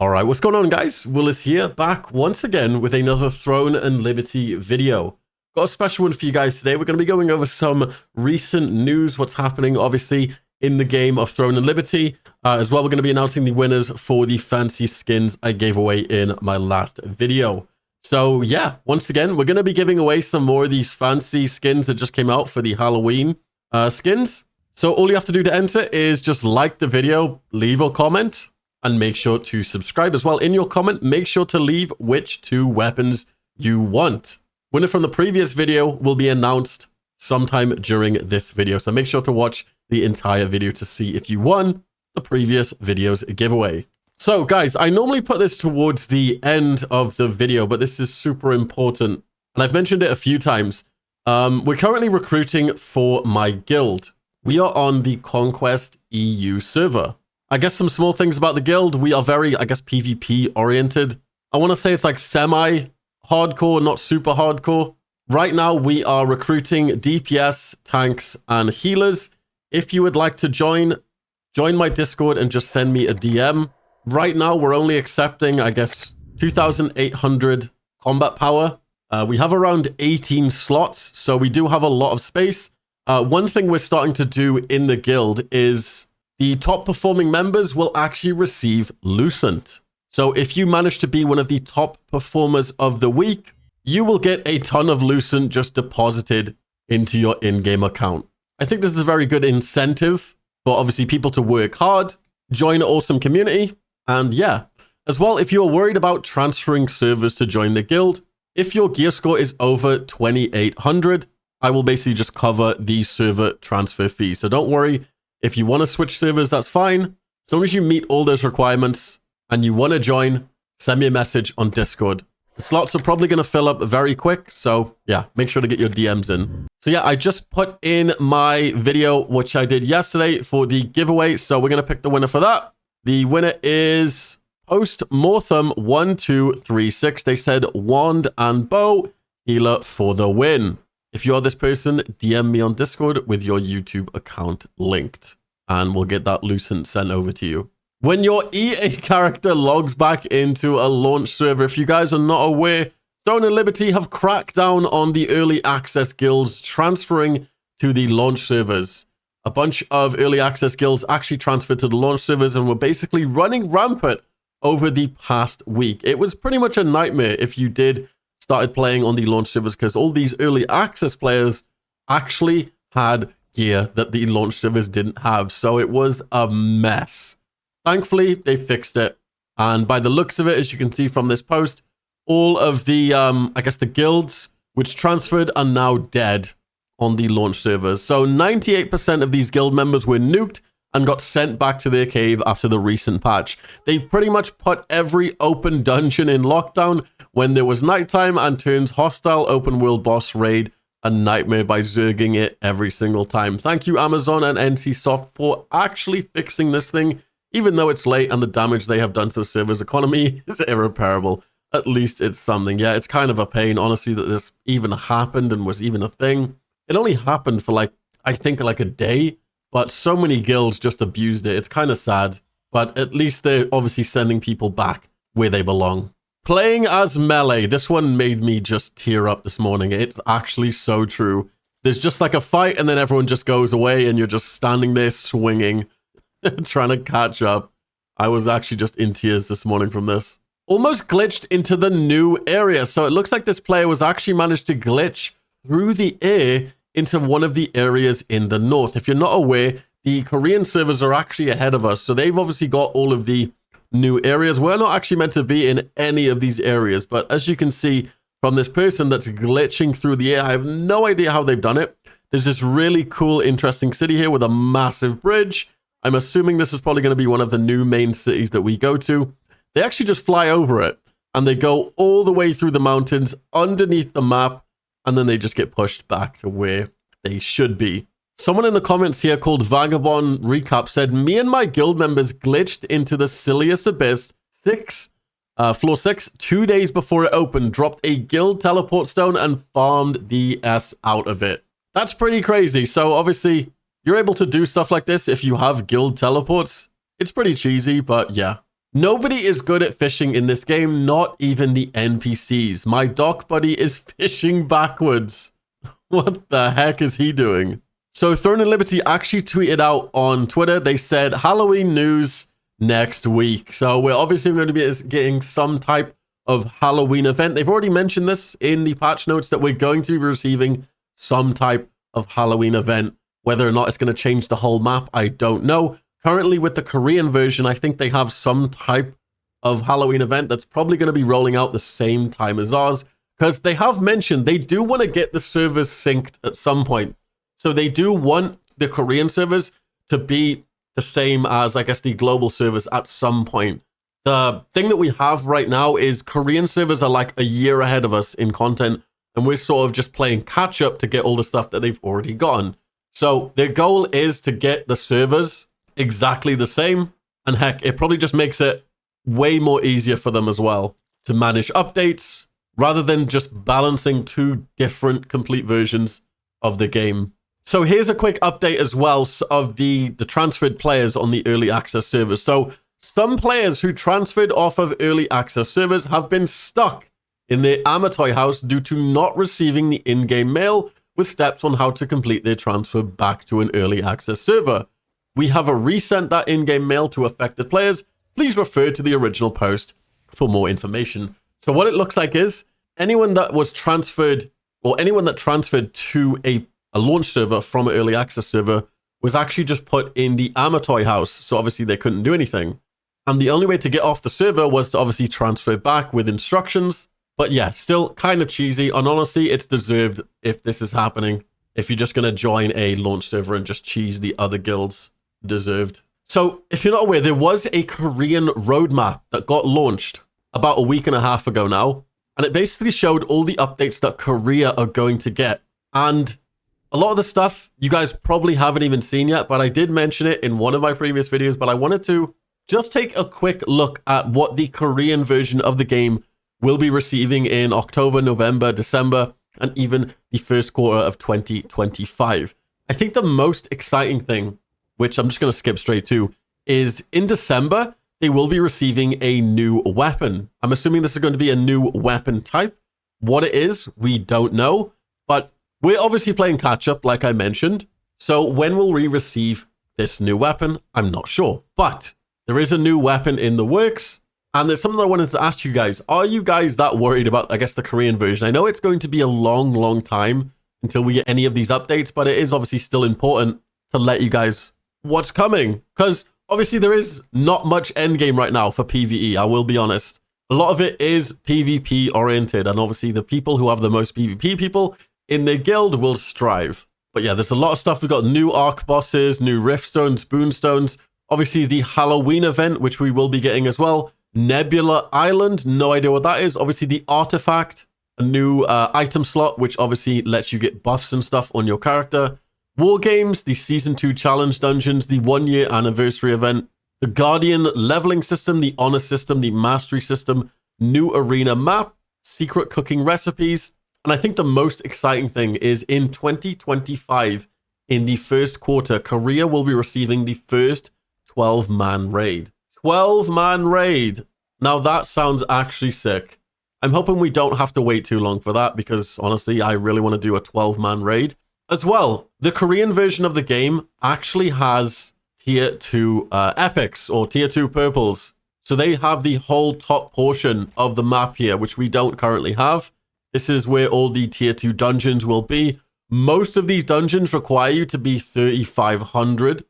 All right, what's going on, guys? Willis here, back once again with another Throne and Liberty video. Got a special one for you guys today. We're going to be going over some recent news, what's happening, obviously, in the game of Throne and Liberty. As well, we're going to be announcing the winners for the fancy skins I gave away in my last video. So, yeah, once again, we're going to be giving away some more of these fancy skins that just came out for the Halloween skins. So, all you have to do to enter is just like the video, leave a comment, and make sure to subscribe as well. In your comment, make sure to leave which 2 weapons you want. Winner from the previous video will be announced sometime during this video. So make sure to watch the entire video to see if you won the previous video's giveaway. So guys, I normally put this towards the end of the video, but this is super important. And I've mentioned it a few times. We're currently recruiting for my guild. We are on the Conquest EU server. I guess some small things about the guild. We are very, I guess, PvP oriented. I want to say it's like semi-hardcore, not super hardcore. Right now, we are recruiting DPS, tanks, and healers. If you would like to join my Discord and just send me a DM. Right now, we're only accepting, I guess, 2,800 combat power. We have around 18 slots, so we do have a lot of space. One thing we're starting to do in the guild is the top performing members will actually receive Lucent. So if you manage to be one of the top performers of the week, you will get a ton of Lucent just deposited into your in-game account. I think this is a very good incentive for obviously people to work hard, join an awesome community, and yeah. As well, if you're worried about transferring servers to join the guild, if your gear score is over 2,800, I will basically just cover the server transfer fee. So don't worry. If you want to switch servers, that's fine. As long as you meet all those requirements and you want to join, send me a message on Discord. The slots are probably going to fill up very quick. So yeah, make sure to get your DMs in. So yeah, I just put in my video, which I did yesterday for the giveaway. So we're going to pick the winner for that. The winner is Post Mortham 1236. They said wand and bow healer for the win. If you are this person, DM me on Discord with your YouTube account linked, and we'll get that Lucent sent over to you. When your EA character logs back into a launch server, if you guys are not aware, Throne and Liberty have cracked down on the early access guilds transferring to the launch servers. A bunch of early access guilds actually transferred to the launch servers and were basically running rampant over the past week. It was pretty much a nightmare if you started playing on the launch servers, because all these early access players actually had gear that the launch servers didn't have. So it was a mess. Thankfully, they fixed it. And by the looks of it, as you can see from this post, all of the, I guess the guilds which transferred are now dead on the launch servers. So 98% of these guild members were nuked and got sent back to their cave after the recent patch. They pretty much put every open dungeon in lockdown when there was nighttime and turns hostile open world boss raid a nightmare by zerging it every single time. Thank you, Amazon and NCSoft, for actually fixing this thing, even though it's late and the damage they have done to the server's economy is irreparable. At least it's something. Yeah, it's kind of a pain, honestly, that this even happened and was even a thing. It only happened for I think like a day. But so many guilds just abused it. It's kind of sad. But at least they're obviously sending people back where they belong. Playing as melee. This one made me just tear up this morning. It's actually so true. There's just like a fight and then everyone just goes away and you're just standing there swinging, trying to catch up. I was actually just in tears this morning from this. Almost glitched into the new area. So it looks like this player was actually managed to glitch through the air into one of the areas in the north. If you're not aware, the Korean servers are actually ahead of us. So they've obviously got all of the new areas. We're not actually meant to be in any of these areas. But as you can see from this person that's glitching through the air, I have no idea how they've done it. There's this really cool, interesting city here with a massive bridge. I'm assuming this is probably going to be one of the new main cities that we go to. They actually just fly over it and they go all the way through the mountains underneath the map. And then they just get pushed back to where they should be. Someone in the comments here called Vagabond Recap said, me and my guild members glitched into the Silius Abyss floor 6, 2 days before it opened, dropped a guild teleport stone and farmed the S out of it. That's pretty crazy. So obviously you're able to do stuff like this if you have guild teleports. It's pretty cheesy, but yeah. Nobody is good at fishing in this game, not even the NPCs. My dock buddy is fishing backwards. What the heck is he doing? So Throne and Liberty actually tweeted out on Twitter. They said Halloween news next week. So we're obviously going to be getting some type of Halloween event. They've already mentioned this in the patch notes that we're going to be receiving some type of Halloween event. Whether or not it's going to change the whole map, I don't know. Currently with the Korean version, I think they have some type of Halloween event that's probably going to be rolling out the same time as ours, because they have mentioned they do want to get the servers synced at some point. So they do want the Korean servers to be the same as, I guess, the global servers at some point. The thing that we have right now is Korean servers are like a year ahead of us in content, and we're sort of just playing catch up to get all the stuff that they've already gotten. So their goal is to get the servers exactly the same, and heck, it probably just makes it way more easier for them as well to manage updates rather than just balancing two different complete versions of the game. So here's a quick update as well of the transferred players on the early access servers. So some players who transferred off of early access servers have been stuck in their Amatoy house due to not receiving the in-game mail with steps on how to complete their transfer back to an early access server. We have resent that in-game mail to affected players. Please refer to the original post for more information. So what it looks like is anyone that was transferred, or anyone that transferred to a launch server from an early access server was actually just put in the Amatoy house. So obviously they couldn't do anything. And the only way to get off the server was to obviously transfer back with instructions. But yeah, still kind of cheesy. And honestly, it's deserved if this is happening. If you're just going to join a launch server and just cheese the other guilds, deserved. So if you're not aware, there was a Korean roadmap that got launched about a week and a half ago now. And it basically showed all the updates that Korea are going to get. And a lot of the stuff you guys probably haven't even seen yet, but I did mention it in one of my previous videos. But I wanted to just take a quick look at what the Korean version of the game will be receiving in October, November, December, and even the first quarter of 2025. I think the most exciting thing, which I'm just going to skip straight to, is in December, they will be receiving a new weapon. I'm assuming this is going to be a new weapon type. What it is, we don't know, but we're obviously playing catch up, like I mentioned. So when will we receive this new weapon? I'm not sure, but there is a new weapon in the works. And there's something I wanted to ask you guys. Are you guys that worried about, I guess, the Korean version? I know it's going to be a long, long time until we get any of these updates, but it is obviously still important to let you guys what's coming. Because obviously there is not much endgame right now for PvE, I will be honest. A lot of it is PvP oriented, and obviously the people who have the most PvP people in their guild will strive. But yeah, there's a lot of stuff. We've got new arc bosses, new riftstones, boonstones, obviously the Halloween event, which we will be getting as well. Nebula Island, no idea what that is. Obviously the artifact, a new item slot, which obviously lets you get buffs and stuff on your character. War games, the season 2 challenge dungeons, the 1-year anniversary event, the Guardian leveling system, the honor system, the mastery system, new arena map, secret cooking recipes. And I think the most exciting thing is in 2025, in the first quarter, Korea will be receiving the first 12-man raid. 12-man raid. Now that sounds actually sick. I'm hoping we don't have to wait too long for that, because honestly, I really want to do a 12-man raid. As well, the Korean version of the game actually has tier 2 epics or tier 2 purples. So they have the whole top portion of the map here, which we don't currently have. This is where all the tier 2 dungeons will be. Most of these dungeons require you to be 3,500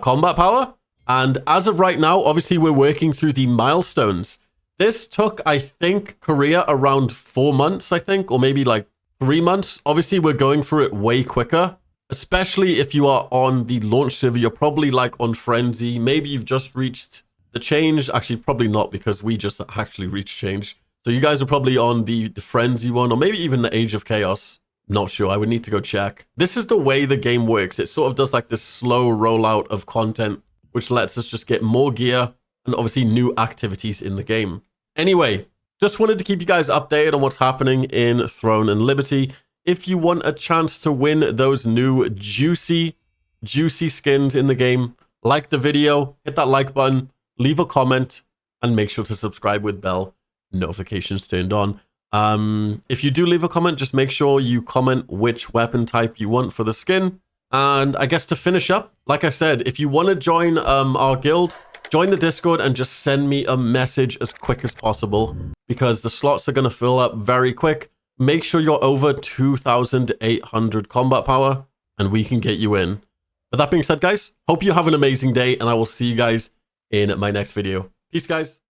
combat power. And as of right now, obviously, we're working through the milestones. This took, I think, Korea around 4 months, I think, or maybe like 3 months. Obviously, we're going through it way quicker, especially if you are on the launch server. You're probably like on Frenzy. Maybe you've just reached the change. Actually, probably not, because we just actually reached change. So you guys are probably on the Frenzy one, or maybe even the Age of Chaos. Not sure. I would need to go check. This is the way the game works. It sort of does like this slow rollout of content, which lets us just get more gear and obviously new activities in the game. Anyway, just wanted to keep you guys updated on what's happening in Throne and Liberty. If you want a chance to win those new juicy skins in the game, like the video, hit that like button, leave a comment, and make sure to subscribe with bell notifications turned on. If you do leave a comment, just make sure you comment which weapon type you want for the skin. And I guess to finish up, like I said, if you want to join our guild, join the Discord and just send me a message as quick as possible, because the slots are going to fill up very quick. Make sure you're over 2,800 combat power and we can get you in. But that being said, guys, hope you have an amazing day and I will see you guys in my next video. Peace, guys.